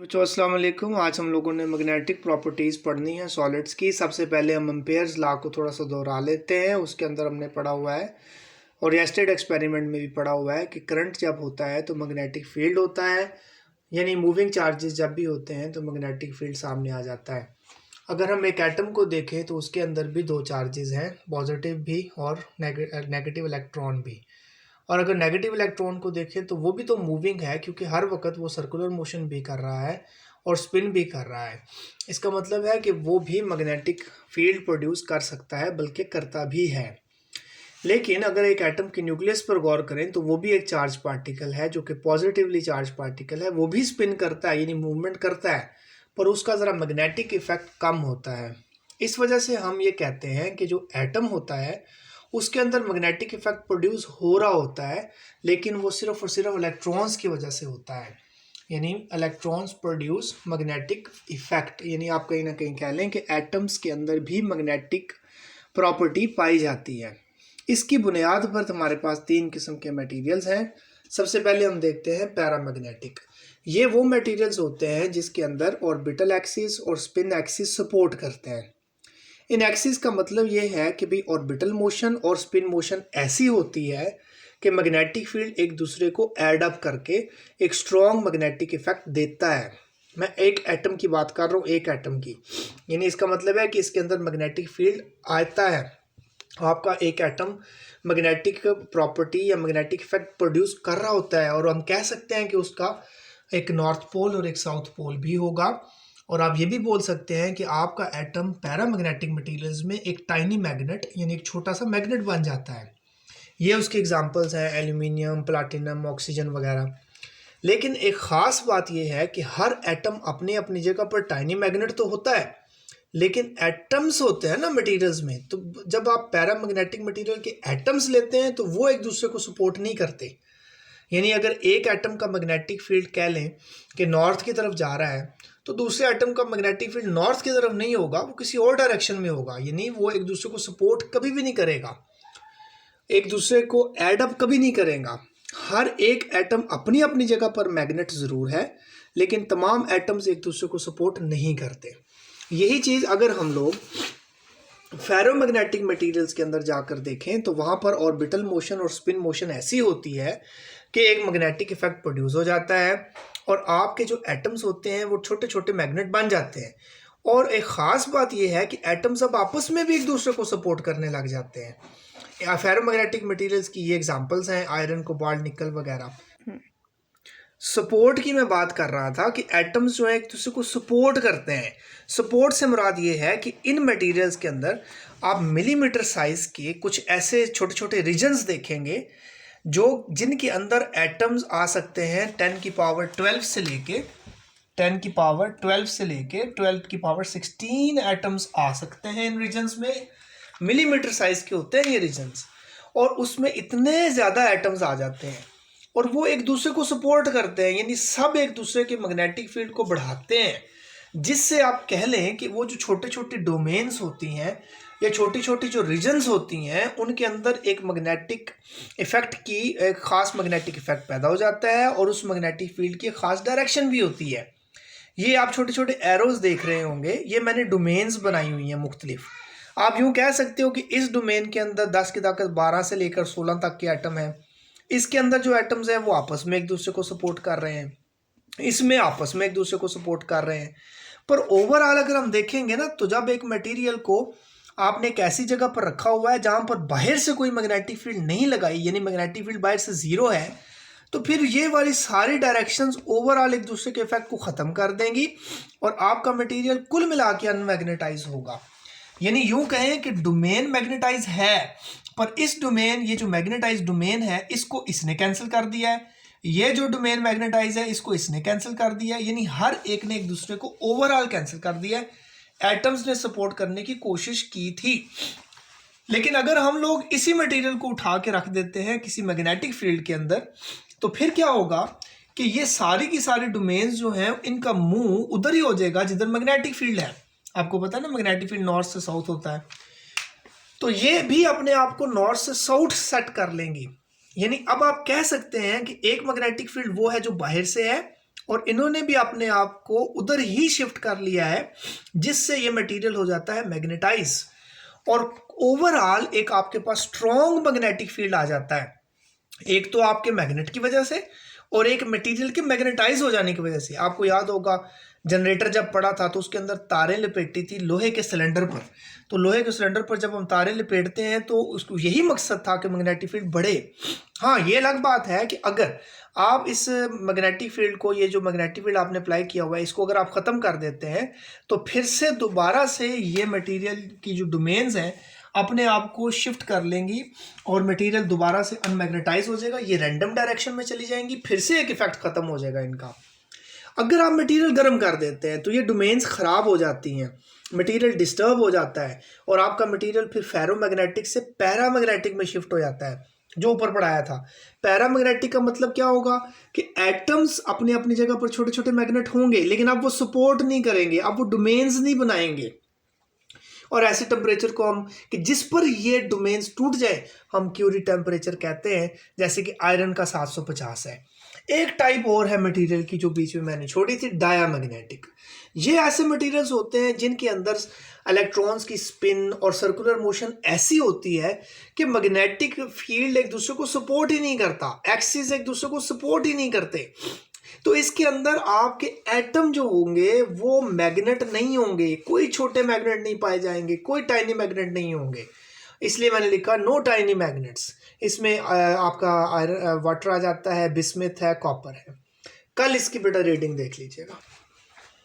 बच्चों अस्सलाम वालेकुम। आज हम लोगों ने मैग्नेटिक प्रॉपर्टीज़ पढ़नी है सॉलिड्स की। सबसे पहले हम एम्पेयर्स लॉ को थोड़ा सा दोहरा लेते हैं। उसके अंदर हमने पढ़ा हुआ है और यस्टरडे एक्सपेरिमेंट में भी पढ़ा हुआ है कि करंट जब होता है तो मैग्नेटिक फील्ड होता है, यानी मूविंग चार्जेस जब भी होते हैं तो मैग्नेटिक फील्ड सामने आ जाता है। अगर हम एक एटम को देखें तो उसके अंदर भी दो चार्जेस हैं, पॉजिटिव भी और नेगेटिव इलेक्ट्रॉन भी। और अगर नेगेटिव इलेक्ट्रॉन को देखें तो वो भी तो मूविंग है, क्योंकि हर वक्त वो सर्कुलर मोशन भी कर रहा है और स्पिन भी कर रहा है। इसका मतलब है कि वो भी मैग्नेटिक फील्ड प्रोड्यूस कर सकता है, बल्कि करता भी है। लेकिन अगर एक एटम के न्यूक्लियस पर गौर करें तो वो भी एक चार्ज पार्टिकल है, जो कि पॉजिटिवली चार्ज पार्टिकल है। वो भी स्पिन करता है, यानी मूवमेंट करता है, पर उसका ज़रा मैग्नेटिक इफेक्ट कम होता है। इस वजह से हम ये कहते हैं कि जो एटम होता है उसके अंदर मैग्नेटिक इफेक्ट प्रोड्यूस हो रहा होता है, लेकिन वो सिर्फ और सिर्फ इलेक्ट्रॉन्स की वजह से होता है। यानी इलेक्ट्रॉन्स प्रोड्यूस मैग्नेटिक इफेक्ट, यानी आप कहीं ना कहीं कह लें कि एटम्स के अंदर भी मैग्नेटिक प्रॉपर्टी पाई जाती है। इसकी बुनियाद पर हमारे पास तीन किस्म के मटेरियल्स हैं। सबसे पहले हम देखते हैं पैरामैग्नेटिक। ये वो मटेरियल्स होते हैं जिसके अंदर ऑर्बिटल एक्सिस और स्पिन एक्सिस सपोर्ट करते हैं। इन एक्सिस का मतलब ये है कि भाई ऑर्बिटल मोशन और स्पिन मोशन ऐसी होती है कि मैग्नेटिक फील्ड एक दूसरे को ऐड अप करके एक स्ट्रॉन्ग मैग्नेटिक इफेक्ट देता है। मैं एक एटम की बात कर रहा हूँ, एक एटम की, यानी इसका मतलब है कि इसके अंदर मैग्नेटिक फील्ड आता है। आपका एक एटम मैग्नेटिक प्रॉपर्टी या मैग्नेटिक इफेक्ट प्रोड्यूस कर रहा होता है, और हम कह सकते हैं कि उसका एक नॉर्थ पोल और एक साउथ पोल भी होगा। और आप ये भी बोल सकते हैं कि आपका एटम पैरामैग्नेटिक मटेरियल्स में एक टाइनी मैग्नेट, यानी एक छोटा सा मैग्नेट बन जाता है। ये उसके एग्जांपल्स हैं एल्यूमिनियम, प्लाटिनम, ऑक्सीजन वगैरह। लेकिन एक ख़ास बात यह है कि हर एटम अपनी अपनी जगह पर टाइनी मैग्नेट तो होता है, लेकिन एटम्स होते हैं ना मटेरियल्स में, तो जब आप पैरामैग्नेटिक मटेरियल के एटम्स लेते हैं तो वो एक दूसरे को सपोर्ट नहीं करते। यानी अगर एक एटम का मैग्नेटिक फील्ड कह लें कि नॉर्थ की तरफ जा रहा है, तो दूसरे एटम का मैग्नेटिक फील्ड नॉर्थ की तरफ नहीं होगा, वो किसी और डायरेक्शन में होगा। यानी वो एक दूसरे को सपोर्ट कभी भी नहीं करेगा, एक दूसरे को एड अप कभी नहीं करेगा। हर एक एटम अपनी अपनी जगह पर मैग्नेट ज़रूर है, लेकिन तमाम एटम्स एक दूसरे को सपोर्ट नहीं करते। यही चीज़ अगर हम लोग फेरोमैग्नेटिक मटेरियल्स के अंदर जाकर देखें तो वहाँ पर ऑर्बिटल मोशन और स्पिन मोशन ऐसी होती है कि एक मैग्नेटिक इफेक्ट प्रोड्यूस हो जाता है, और आपके जो एटम्स होते हैं वो छोटे छोटे मैग्नेट बन जाते हैं। और एक ख़ास बात यह है कि एटम्स अब आपस में भी एक दूसरे को सपोर्ट करने लग जाते हैं। फेरोमैग्नेटिक मटेरियल्स की ये एग्जांपल्स हैं, आयरन, कोबाल्ट, निकल वगैरह। सपोर्ट की मैं बात कर रहा था कि एटम्स जो है एक दूसरे को सपोर्ट करते हैं। सपोर्ट से मुराद ये है कि इन मटेरियल्स के अंदर आप मिलीमीटर साइज़ के कुछ ऐसे छोटे छोटे रीजन्स देखेंगे जो जिनके अंदर एटम्स आ सकते हैं 10 की पावर 12 से लेके 10 की पावर 12 से लेके 12 की पावर 16 एटम्स आ सकते हैं इन रीजन्स में। मिलीमीटर साइज के होते हैं ये रीजन्स, और उसमें इतने ज़्यादा एटम्स आ जाते हैं और वो एक दूसरे को सपोर्ट करते हैं, यानी सब एक दूसरे के मैग्नेटिक फील्ड को बढ़ाते हैं। जिससे आप कह लें कि वो जो छोटे छोटे डोमेन्स होती हैं या छोटी छोटी जो रीजन्स होती हैं, उनके अंदर एक मैग्नेटिक इफेक्ट की एक ख़ास मैग्नेटिक इफेक्ट पैदा हो जाता है, और उस मैग्नेटिक फील्ड की ख़ास डायरेक्शन भी होती है। ये आप छोटे छोटे एरोज देख रहे होंगे, ये मैंने डोमेन्स बनाई हुई हैं मुख्तलिफ। आप यूँ कह सकते हो कि इस डोमेन के अंदर 10 की ताकत 12 से लेकर 16 तक के एटम हैं। इसके अंदर जो एटम्स हैं वो आपस में एक दूसरे को सपोर्ट कर रहे हैं, इसमें आपस में एक दूसरे को सपोर्ट कर रहे हैं। पर ओवरऑल अगर हम देखेंगे ना, तो जब एक मटेरियल को आपने एक ऐसी जगह पर रखा हुआ है जहां पर बाहर से कोई मैग्नेटिक फील्ड नहीं लगाई, यानी मैग्नेटिक फील्ड बाहर से ज़ीरो है, तो फिर ये वाली सारी डायरेक्शंस ओवरऑल एक दूसरे के इफेक्ट को ख़त्म कर देंगी और आपका मटेरियल कुल मिला के अनमैग्नेटाइज होगा। यानी यूं कहें कि डोमेन मैग्नेटाइज है, पर इस डोमेन, ये जो मैग्नेटाइज डोमेन है, इसको इसने कैंसिल कर दिया है। ये जो डोमेन मैग्नेटाइज है, इसको इसने कैंसिल कर दिया है। यानी हर एक ने एक दूसरे को ओवरऑल कैंसिल कर दिया है। एटम्स ने सपोर्ट करने की कोशिश की थी, लेकिन अगर हम लोग इसी मटेरियल को उठा के रख देते हैं किसी मैग्नेटिक फील्ड के अंदर, तो फिर क्या होगा कि ये सारी की सारी डोमेन्स जो हैं इनका मुंह उधर ही हो जाएगा जिधर मैग्नेटिक फील्ड है। आपको पता है ना, मैग्नेटिक फील्ड नॉर्थ से साउथ होता है, तो ये भी अपने आप को नॉर्थ से साउथ सेट कर लेंगी। यानी अब आप कह सकते हैं कि एक मैग्नेटिक फील्ड वो है जो बाहर से है, और इन्होंने भी अपने आप को उधर ही शिफ्ट कर लिया है, जिससे ये मटेरियल हो जाता है मैग्नेटाइज, और ओवरऑल एक आपके पास स्ट्रॉन्ग मैग्नेटिक फील्ड आ जाता है, एक तो आपके मैग्नेट की वजह से और एक मटेरियल के मैग्नेटाइज हो जाने की वजह से। आपको याद होगा जनरेटर जब पड़ा था तो उसके अंदर तारें लपेटी थी लोहे के सिलेंडर पर, तो लोहे के सिलेंडर पर जब हम तारें लपेटते हैं तो उसको यही मकसद था कि मैग्नेटिक फील्ड बढ़े। हाँ, ये अलग बात है कि अगर आप इस मैग्नेटिक फील्ड को, ये जो मैग्नेटिक फील्ड आपने अप्लाई किया हुआ है, इसको अगर आप ख़त्म कर देते हैं तो फिर से दोबारा से ये मटेरियल की जो डोमेन्स हैं अपने आप को शिफ्ट कर लेंगी और मटेरियल दोबारा से अनमैग्नेटाइज हो जाएगा, ये रैंडम डायरेक्शन में चली जाएंगी, फिर से एक इफेक्ट खत्म हो जाएगा इनका। अगर आप मटेरियल गर्म कर देते हैं तो ये डोमेन्स ख़राब हो जाती हैं, मटेरियल डिस्टर्ब हो जाता है और आपका मटेरियल फिर फेरोमैग्नेटिक से पैरामैग्नेटिक में शिफ्ट हो जाता है, जो ऊपर पढ़ाया था। पैरामैग्नेटिक का मतलब क्या होगा कि एटम्स अपनी अपनी जगह पर छोटे छोटे मैग्नेट होंगे, लेकिन अब वो सपोर्ट नहीं करेंगे, अब वो डोमेन्स नहीं बनाएंगे, और ऐसे टेम्परेचर को हम, कि जिस पर ये डोमेन्स टूट जाए, हम क्यूरी टेम्परेचर कहते हैं, जैसे कि आयरन का 750 है। एक टाइप और है मटेरियल की जो बीच में मैंने छोड़ी थी, डायामैग्नेटिक। ये ऐसे मटेरियल्स होते हैं जिनके अंदर इलेक्ट्रॉन्स की स्पिन और सर्कुलर मोशन ऐसी होती है कि मैग्नेटिक फील्ड एक दूसरे को सपोर्ट ही नहीं करता, एक्सिस एक दूसरे को सपोर्ट ही नहीं करते। तो इसके अंदर आपके एटम जो होंगे वो मैग्नेट नहीं होंगे, कोई छोटे मैग्नेट नहीं पाए जाएंगे, कोई टाइनी मैग्नेट नहीं होंगे, इसलिए मैंने लिखा नो टाइनी मैग्नेट्स। इसमें आपका वाटर आ जाता है, बिस्मिथ है, कॉपर है। कल इसकी बेटा रीडिंग देख लीजिएगा।